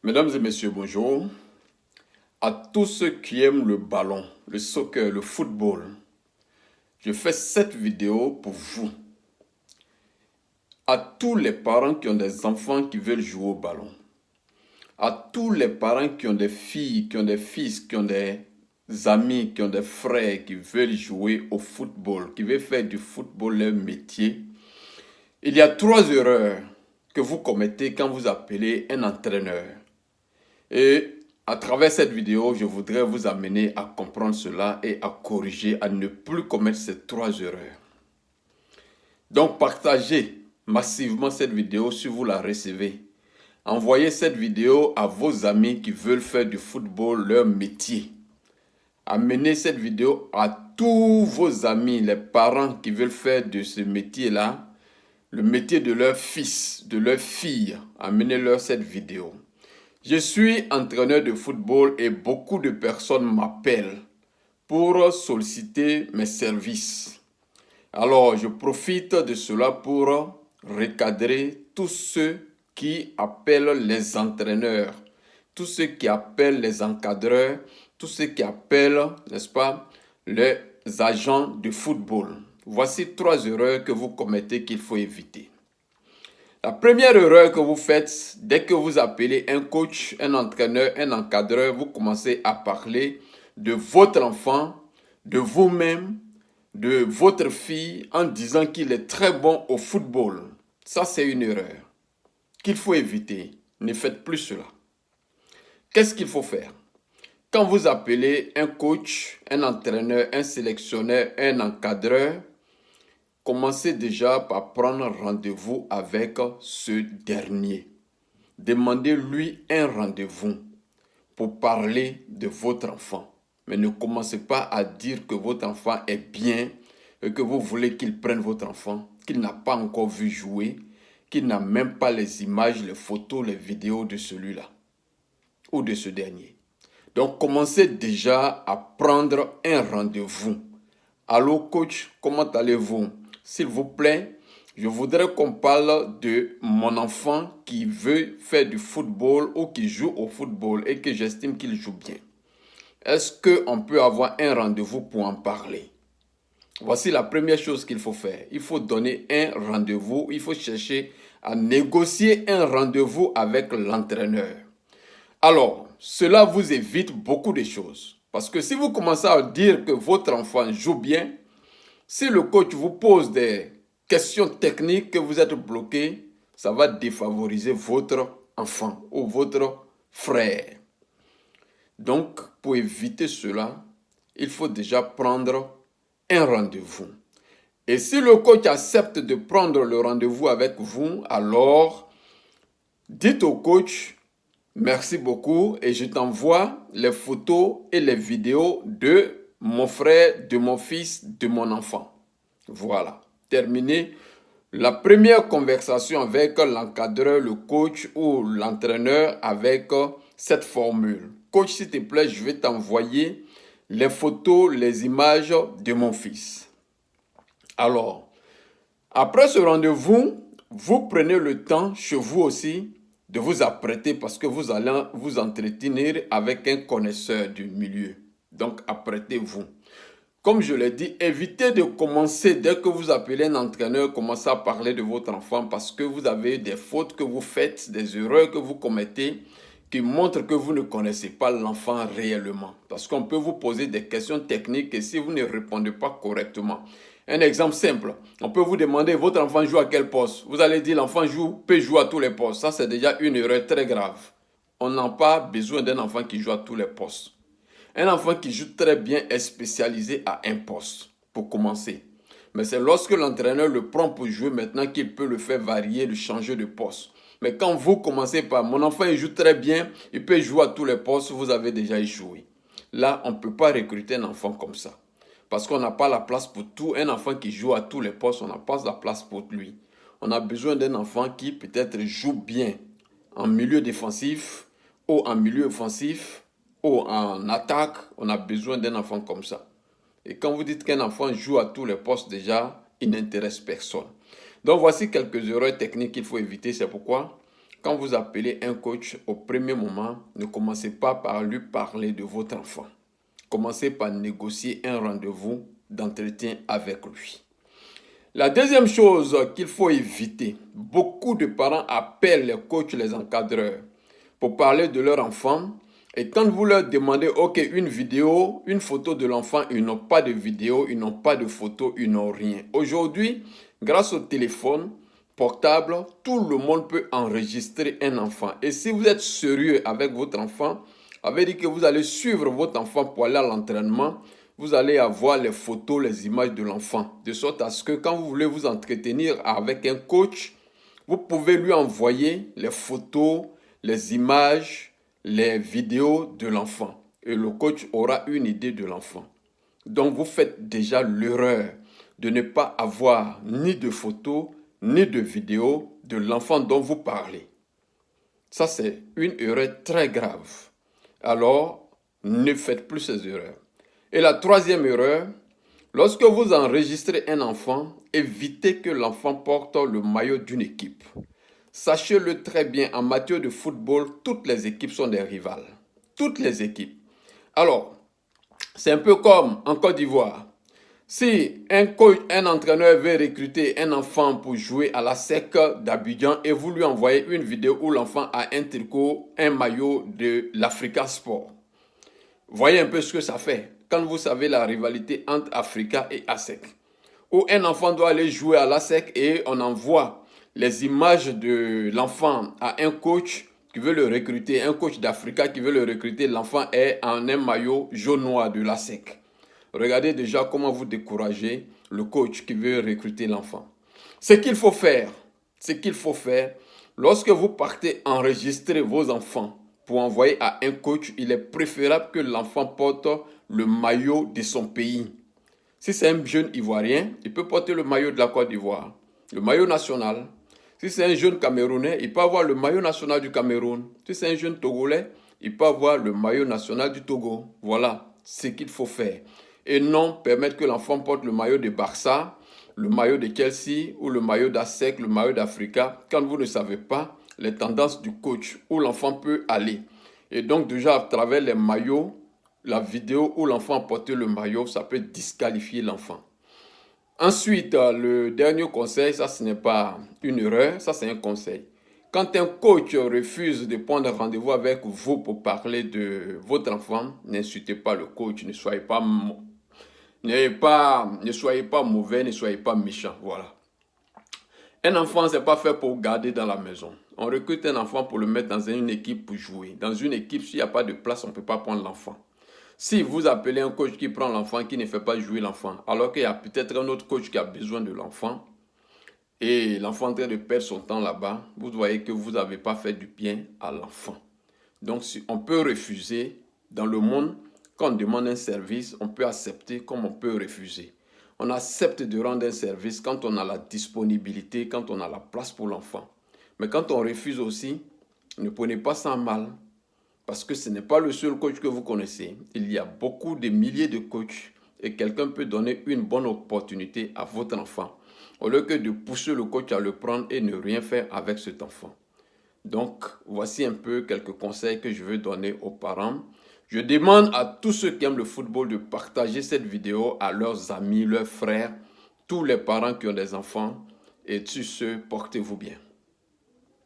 Mesdames et messieurs, bonjour. À tous ceux qui aiment le ballon, le soccer, le football, je fais cette vidéo pour vous. À tous les parents qui ont des enfants qui veulent jouer au ballon. À tous les parents qui ont des filles, qui ont des fils, qui ont des amis, qui ont des frères qui veulent jouer au football, qui veulent faire du football leur métier. Il y a 3 erreurs que vous commettez quand vous appelez un entraîneur. Et à travers cette vidéo, je voudrais vous amener à comprendre cela et à corriger, à ne plus commettre ces 3 erreurs. Donc, partagez massivement cette vidéo si vous la recevez. Envoyez cette vidéo à vos amis qui veulent faire du football leur métier. Amenez cette vidéo à tous vos amis, les parents qui veulent faire de ce métier-là, le métier de leur fils, de leur fille. Amenez-leur cette vidéo. Je suis entraîneur de football et beaucoup de personnes m'appellent pour solliciter mes services. Alors, je profite de cela pour recadrer tous ceux qui appellent les entraîneurs, tous ceux qui appellent les encadreurs, tous ceux qui appellent, n'est-ce pas, les agents de football. Voici 3 erreurs que vous commettez qu'il faut éviter. La première erreur que vous faites, dès que vous appelez un coach, un entraîneur, un encadreur, vous commencez à parler de votre enfant, de vous-même, de votre fille, en disant qu'il est très bon au football. Ça, c'est une erreur qu'il faut éviter. Ne faites plus cela. Qu'est-ce qu'il faut faire? Quand vous appelez un coach, un entraîneur, un sélectionneur, un encadreur, commencez déjà par prendre rendez-vous avec ce dernier. Demandez-lui un rendez-vous pour parler de votre enfant. Mais ne commencez pas à dire que votre enfant est bien et que vous voulez qu'il prenne votre enfant, qu'il n'a pas encore vu jouer, qu'il n'a même pas les images, les photos, les vidéos de celui-là ou de ce dernier. Donc, commencez déjà à prendre un rendez-vous. Allô, coach, comment allez-vous? S'il vous plaît, je voudrais qu'on parle de mon enfant qui veut faire du football ou qui joue au football et que j'estime qu'il joue bien. Est-ce qu'on peut avoir un rendez-vous pour en parler? Voici la première chose qu'il faut faire. Il faut donner un rendez-vous, il faut chercher à négocier un rendez-vous avec l'entraîneur. Alors, cela vous évite beaucoup de choses. Parce que si vous commencez à dire que votre enfant joue bien, si le coach vous pose des questions techniques que vous êtes bloqué, ça va défavoriser votre enfant ou votre frère. Donc, pour éviter cela, il faut déjà prendre un rendez-vous. Et si le coach accepte de prendre le rendez-vous avec vous, alors dites au coach: merci beaucoup et je t'envoie les photos et les vidéos de mon frère, de mon fils, de mon enfant. Voilà, terminé la première conversation avec l'encadreur, le coach ou l'entraîneur avec cette formule. Coach, s'il te plaît, je vais t'envoyer les photos, les images de mon fils. Alors, après ce rendez-vous, vous prenez le temps chez vous aussi de vous apprêter parce que vous allez vous entretenir avec un connaisseur du milieu. Donc, apprêtez-vous. Comme je l'ai dit, évitez de commencer, dès que vous appelez un entraîneur, commencez à parler de votre enfant parce que vous avez des fautes que vous faites, des erreurs que vous commettez qui montrent que vous ne connaissez pas l'enfant réellement. Parce qu'on peut vous poser des questions techniques et si vous ne répondez pas correctement. Un exemple simple, on peut vous demander votre enfant joue à quel poste. Vous allez dire l'enfant peut jouer à tous les postes. Ça, c'est déjà une erreur très grave. On n'a pas besoin d'un enfant qui joue à tous les postes. Un enfant qui joue très bien est spécialisé à un poste, pour commencer. Mais c'est lorsque l'entraîneur le prend pour jouer maintenant qu'il peut le faire varier, le changer de poste. Mais quand vous commencez par « mon enfant il joue très bien, il peut jouer à tous les postes », vous avez déjà échoué. Là, on ne peut pas recruter un enfant comme ça. Parce qu'on n'a pas la place pour tout. Un enfant qui joue à tous les postes, on n'a pas la place pour lui. On a besoin d'un enfant qui peut-être joue bien en milieu défensif ou en milieu offensif ou en attaque. On a besoin d'un enfant comme ça. Et quand vous dites qu'un enfant joue à tous les postes déjà, il n'intéresse personne. Donc voici quelques erreurs techniques qu'il faut éviter. C'est pourquoi quand vous appelez un coach au premier moment, ne commencez pas par lui parler de votre enfant. Commencez par négocier un rendez-vous d'entretien avec lui. La deuxième chose qu'il faut éviter, beaucoup de parents appellent les coachs, les encadreurs, pour parler de leur enfant. Et quand vous leur demandez, ok, une vidéo, une photo de l'enfant, ils n'ont pas de vidéo, ils n'ont pas de photo, ils n'ont rien. Aujourd'hui, grâce au téléphone portable, tout le monde peut enregistrer un enfant. Et si vous êtes sérieux avec votre enfant, ça veut dire que vous allez suivre votre enfant pour aller à l'entraînement. Vous allez avoir les photos, les images de l'enfant. De sorte à ce que quand vous voulez vous entretenir avec un coach, vous pouvez lui envoyer les photos, les images, les vidéos de l'enfant. Et le coach aura une idée de l'enfant. Donc vous faites déjà l'erreur de ne pas avoir ni de photos, ni de vidéos de l'enfant dont vous parlez. Ça, c'est une erreur très grave. Alors, ne faites plus ces erreurs. Et la troisième erreur, lorsque vous enregistrez un enfant, évitez que l'enfant porte le maillot d'une équipe. Sachez-le très bien, en matière de football, toutes les équipes sont des rivales. Toutes les équipes. Alors, c'est un peu comme en Côte d'Ivoire. Si un entraîneur veut recruter un enfant pour jouer à la SEC d'Abidjan et vous lui envoyez une vidéo où l'enfant a un tricot, un maillot de l'Africa Sport, voyez un peu ce que ça fait quand vous savez la rivalité entre Africa et ASEC. Où un enfant doit aller jouer à l'ASEC et on envoie les images de l'enfant à un coach qui veut le recruter, un coach d'Africa qui veut le recruter, l'enfant est en un maillot jaune-noir de l'ASEC. Regardez déjà comment vous découragez le coach qui veut recruter l'enfant. Ce qu'il faut faire, lorsque vous partez enregistrer vos enfants pour envoyer à un coach, il est préférable que l'enfant porte le maillot de son pays. Si c'est un jeune Ivoirien, il peut porter le maillot de la Côte d'Ivoire, le maillot national. Si c'est un jeune Camerounais, il peut avoir le maillot national du Cameroun. Si c'est un jeune Togolais, il peut avoir le maillot national du Togo. Voilà ce qu'il faut faire. Et non permettre que l'enfant porte le maillot de Barça, le maillot de Chelsea ou le maillot d'ASEC, le maillot d'Africa, quand vous ne savez pas les tendances du coach, où l'enfant peut aller. Et donc déjà à travers les maillots, la vidéo où l'enfant a porté le maillot, ça peut disqualifier l'enfant. Ensuite, le dernier conseil, ça ce n'est pas une erreur, ça c'est un conseil. Quand un coach refuse de prendre rendez-vous avec vous pour parler de votre enfant, n'insultez pas le coach, ne soyez pas mauvais, ne soyez pas méchant, voilà. Un enfant, ce n'est pas fait pour garder dans la maison. On recrute un enfant pour le mettre dans une équipe pour jouer. Dans une équipe, s'il n'y a pas de place, on ne peut pas prendre l'enfant. Si vous appelez un coach qui prend l'enfant, qui ne fait pas jouer l'enfant, alors qu'il y a peut-être un autre coach qui a besoin de l'enfant, et l'enfant est en train de perdre son temps là-bas, vous voyez que vous n'avez pas fait du bien à l'enfant. Donc, on peut refuser. Dans le monde, quand on demande un service, on peut accepter comme on peut refuser. On accepte de rendre un service quand on a la disponibilité, quand on a la place pour l'enfant. Mais quand on refuse aussi, ne prenez pas ça mal. Parce que ce n'est pas le seul coach que vous connaissez. Il y a beaucoup de milliers de coachs et quelqu'un peut donner une bonne opportunité à votre enfant au lieu que de pousser le coach à le prendre et ne rien faire avec cet enfant. Donc, voici un peu quelques conseils que je veux donner aux parents. Je demande à tous ceux qui aiment le football de partager cette vidéo à leurs amis, leurs frères, tous les parents qui ont des enfants. Et sur ce, portez-vous bien.